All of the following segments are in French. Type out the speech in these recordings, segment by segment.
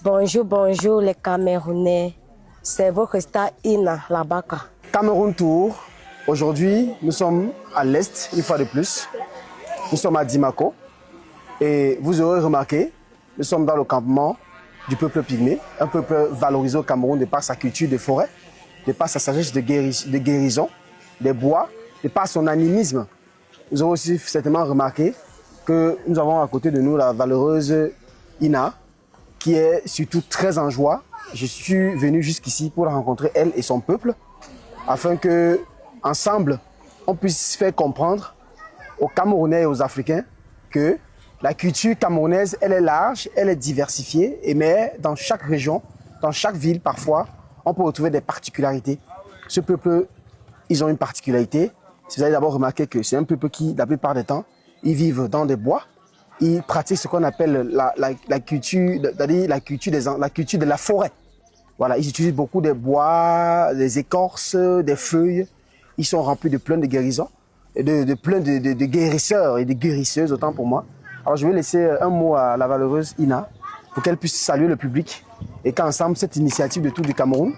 Bonjour, bonjour les Camerounais. C'est votre star Ina Labaka. Cameroun Tour. Aujourd'hui, nous sommes à l'Est, une fois de plus. Nous sommes à Dimako. Et vous aurez remarqué, nous sommes dans le campement du peuple pygmée, un peuple valorisé au Cameroun de par sa culture de forêt, de par sa sagesse de guérison, des bois, de par son animisme. Vous aurez aussi certainement remarqué que nous avons à côté de nous la valeureuse Ina, qui est surtout très en joie. Je suis venu jusqu'ici pour la rencontrer, elle et son peuple, afin que, ensemble, on puisse faire comprendre aux Camerounais et aux Africains que la culture camerounaise, elle est large, elle est diversifiée, mais dans chaque région, dans chaque ville, parfois, on peut retrouver des particularités. Ce peuple, ils ont une particularité. Vous avez d'abord remarqué que c'est un peuple qui, la plupart du temps, ils vivent dans des bois. Ils pratiquent ce qu'on appelle la culture de la forêt. Voilà, ils utilisent beaucoup des bois, des écorces, des feuilles. Ils sont remplis de plein de guérisons, de plein de guérisseurs et de guérisseuses, autant pour moi. Alors je vais laisser un mot à la valeureuse Ina pour qu'elle puisse saluer le public et qu'ensemble, cette initiative de Tour du Cameroun,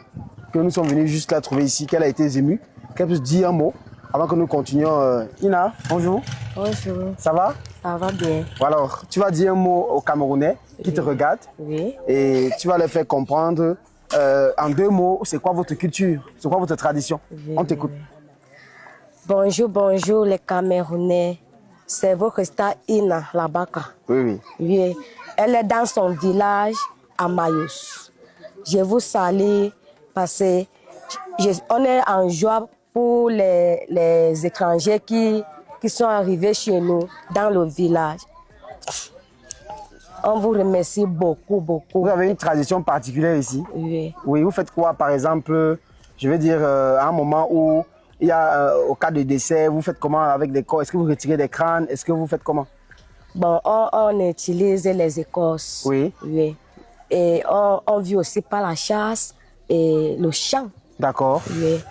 que nous sommes venus juste la trouver ici, qu'elle a été émue, qu'elle puisse dire un mot avant que nous continuions. Ina, bonjour. Bonjour. Ça va? Ça va bien. Alors, tu vas dire un mot aux Camerounais qui te regardent. Oui. Et tu vas leur faire comprendre en 2 mots, c'est quoi votre culture, c'est quoi votre tradition. Oui, On t'écoute. Bonjour, bonjour les Camerounais. C'est votre star Ina Labaka. Oui. Oui. Elle est dans son village à Mayus. Je vous salue parce que on est en joie pour les étrangers qui sont arrivés chez nous dans le village. On vous remercie beaucoup. Vous avez une tradition particulière ici? Oui. Oui, vous faites quoi par exemple, je veux dire, à un moment où il y a, au cas de décès, vous faites comment avec des corps? Est-ce que vous retirez des crânes? Est-ce que vous faites comment? Bon, on utilise les écorces. Oui. Oui. Et on vit aussi par la chasse et le chant. D'accord. Oui.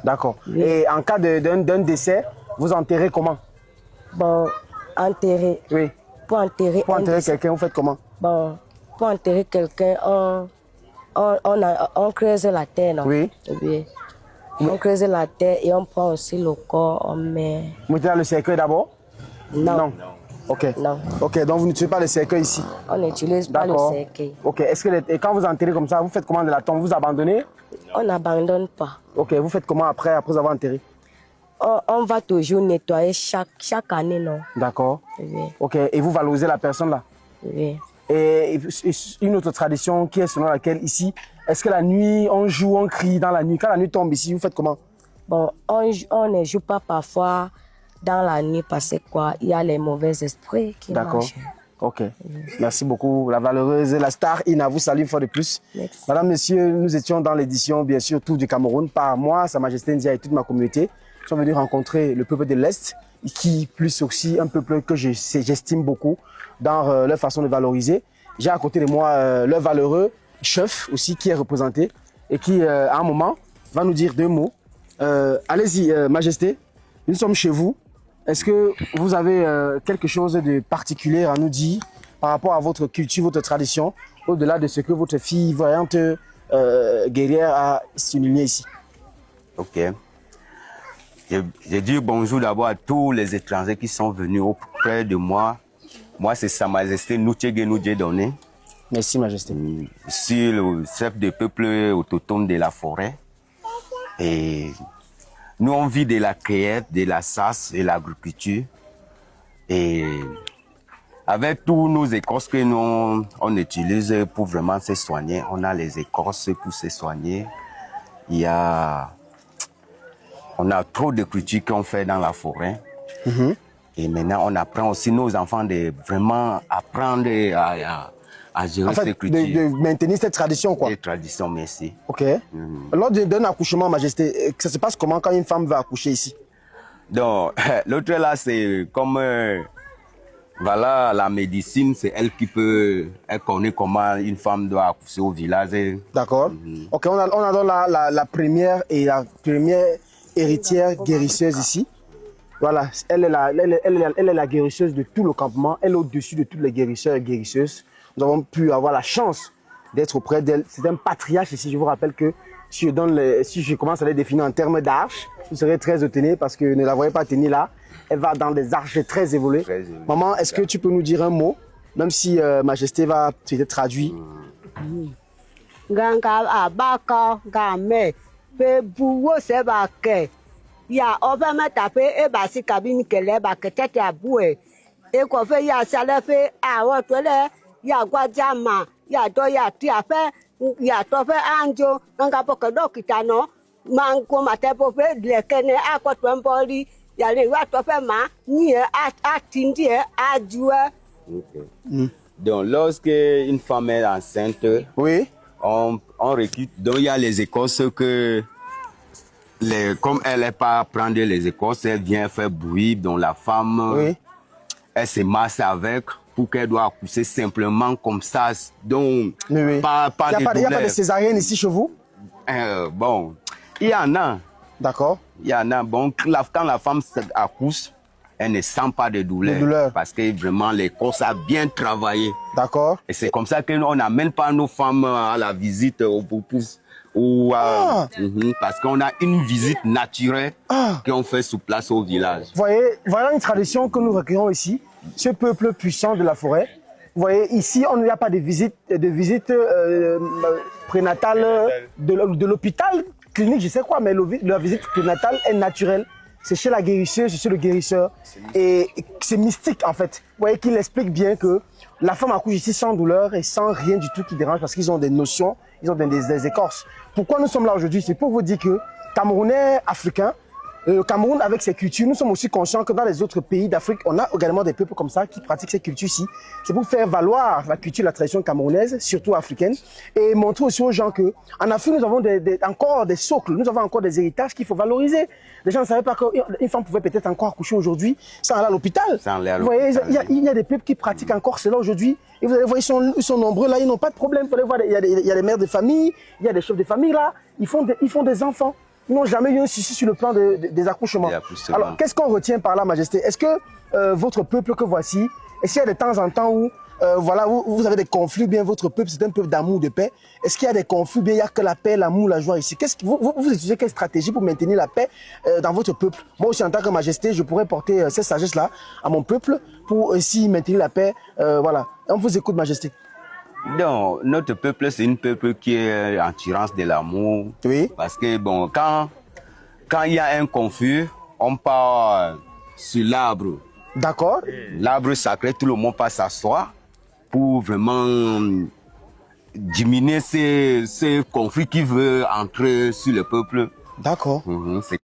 D'accord. Oui. Et en cas d'un décès, vous enterrez comment? Bon, enterrer. Oui. Pour enterrer Quelqu'un, vous faites comment? Bon, pour enterrer quelqu'un, on creuse la terre, non? Oui. Oui. On creuse la terre et on prend aussi le corps, on met... Vous mettez dans le cercueil d'abord? Non. Ok. Non. Ok, donc vous n'utilisez pas le cercueil ici? On n'utilise pas le cercueil. Ok, et quand vous enterrez comme ça, vous faites comment de la tombe? Vous abandonnez? On n'abandonne pas. Ok, vous faites comment après avoir enterré? On va toujours nettoyer chaque année, non? D'accord. Oui. Ok, et vous valorisez la personne là? Oui. Et une autre tradition qui est selon laquelle ici, est-ce que la nuit, on joue, on crie dans la nuit? Quand la nuit tombe ici, vous faites comment? Bon, on ne joue pas parfois dans la nuit parce que quoi, il y a les mauvais esprits qui marchent. Ok. Merci beaucoup. La valeureuse, la star Ina vous salue une fois de plus. Merci. Madame, Messieurs, nous étions dans l'édition, bien sûr, Tour du Cameroun. Par moi, Sa Majesté Ndia et toute ma communauté. Nous sommes venus rencontrer le peuple de l'Est, qui plus aussi un peuple que j'estime beaucoup dans leur façon de valoriser. J'ai à côté de moi leur valeureux chef aussi qui est représenté et qui, à un moment, va nous dire 2 mots. Allez-y, Majesté, nous sommes chez vous. Est-ce que vous avez quelque chose de particulier à nous dire par rapport à votre culture, votre tradition, au-delà de ce que votre fille voyante guerrière a souligné ici? Ok. Je dis bonjour d'abord à tous les étrangers qui sont venus auprès de moi. Moi, c'est Sa Majesté Noutchegenu Dieudonné. Merci, Majesté. Je suis le chef du peuple autochtone de la forêt. Et nous, on vit de la cueillette, de la chasse et l'agriculture. Et avec tous nos écorces que nous on utilise pour vraiment se soigner, on a les écorces pour se soigner. On a trop de cultures qu'on fait dans la forêt. Et maintenant, on apprend aussi nos enfants de vraiment apprendre à gérer ces cultures. De maintenir cette tradition, quoi. Ces traditions, merci. Ok. Lors d'un accouchement, Majesté, ça se passe comment quand une femme va accoucher ici? Donc, l'autre là, c'est comme... voilà, la médecine, c'est elle qui peut... Elle connaît comment une femme doit accoucher au village. D'accord. Ok, on a donc la première héritière guérisseuse ici. Voilà, elle est la guérisseuse de tout le campement. Elle est au-dessus de toutes les guérisseurs et guérisseuses. Nous avons pu avoir la chance d'être auprès d'elle. C'est un patriarche ici. Je vous rappelle que si je commence à les définir en termes d'arches, vous serez très étonné parce que ne la voyez pas tenir là. Elle va dans des arches très évoluées. Maman, est-ce que tu peux nous dire un mot, même si Majesté va peut-être traduire? Ganga abaka game pe buwo se ba ke ya ove meta pe e ba si kabini kele ba ke tete abue e ko fe ya sale fe awo to le ya gwaja ma ya do ya ti afe ya to fe anjo ganga poke dokita no mango mate po fe le kene akoto mbori ya le wa to fe ma ni e atindi e ajue. Donc, lorsque une femme est enceinte, Oui. on recrute. Donc, il y a les écorces que, comme elle n'est pas à prendre les écorces, elle vient faire bruit. Donc, la femme, Oui. elle se masse avec pour qu'elle doit accoucher simplement comme ça. Donc, Oui. pas Il n'y de a douleur. pas de césarienne ici chez vous? Bon, il y en a. D'accord. Il y en a. Bon, quand la femme accouche, elle ne sent pas de douleur. De douleur. Parce que vraiment, l'écorce a bien travaillé. D'accord. Et c'est comme ça qu'on n'amène pas nos femmes à la visite au Poupous. Parce qu'on a une visite naturelle qu'on fait sur place au village. Vous voyez, voilà une tradition que nous recueillons ici. Ce peuple puissant de la forêt. Vous voyez, ici, on n'y a pas de visite prénatale de l'hôpital clinique, je sais quoi, mais la visite prénatale est naturelle. C'est chez la guérisseuse, c'est chez le guérisseur. Et c'est mystique, en fait. Vous voyez qu'il explique bien que la femme accouche ici sans douleur et sans rien du tout qui dérange parce qu'ils ont des notions, ils ont des écorces. Pourquoi nous sommes là aujourd'hui? C'est pour vous dire que Camerounais, Africains, le Cameroun, avec ses cultures, nous sommes aussi conscients que dans les autres pays d'Afrique, on a également des peuples comme ça qui pratiquent ces cultures-ci. C'est pour faire valoir la culture, la tradition camerounaise, surtout africaine, et montrer aussi aux gens que en Afrique, nous avons encore des socles, nous avons encore des héritages qu'il faut valoriser. Les gens ne savaient pas qu'une femme pouvait peut-être encore accoucher aujourd'hui sans aller à l'hôpital. Vous voyez, il y a des peuples qui pratiquent encore cela aujourd'hui. Et vous allez voir, ils sont nombreux là, ils n'ont pas de problème. Vous allez voir, il y a des mères de famille, il y a des chefs de famille là, ils font des enfants. Ils n'ont jamais eu un souci sur le plan des accouchements. Alors, qu'est-ce qu'on retient par là, Majesté? Est-ce que votre peuple que voici, est-ce qu'il y a de temps en temps où vous avez des conflits, bien votre peuple, c'est un peuple d'amour, de paix? Est-ce qu'il y a des conflits, bien il n'y a que la paix, l'amour, la joie ici? Vous utilisez quelle stratégie pour maintenir la paix dans votre peuple? Moi aussi, en tant que Majesté, je pourrais porter cette sagesse-là à mon peuple pour aussi maintenir la paix. Voilà. On vous écoute, Majesté. Donc, notre peuple, c'est un peuple qui est en tirance de l'amour. Oui. Parce que, bon, quand il y a un conflit, on part sur l'arbre. D'accord. L'arbre sacré, tout le monde passe s'asseoir pour vraiment diminuer ces conflits qui veulent entrer sur le peuple. D'accord. C'est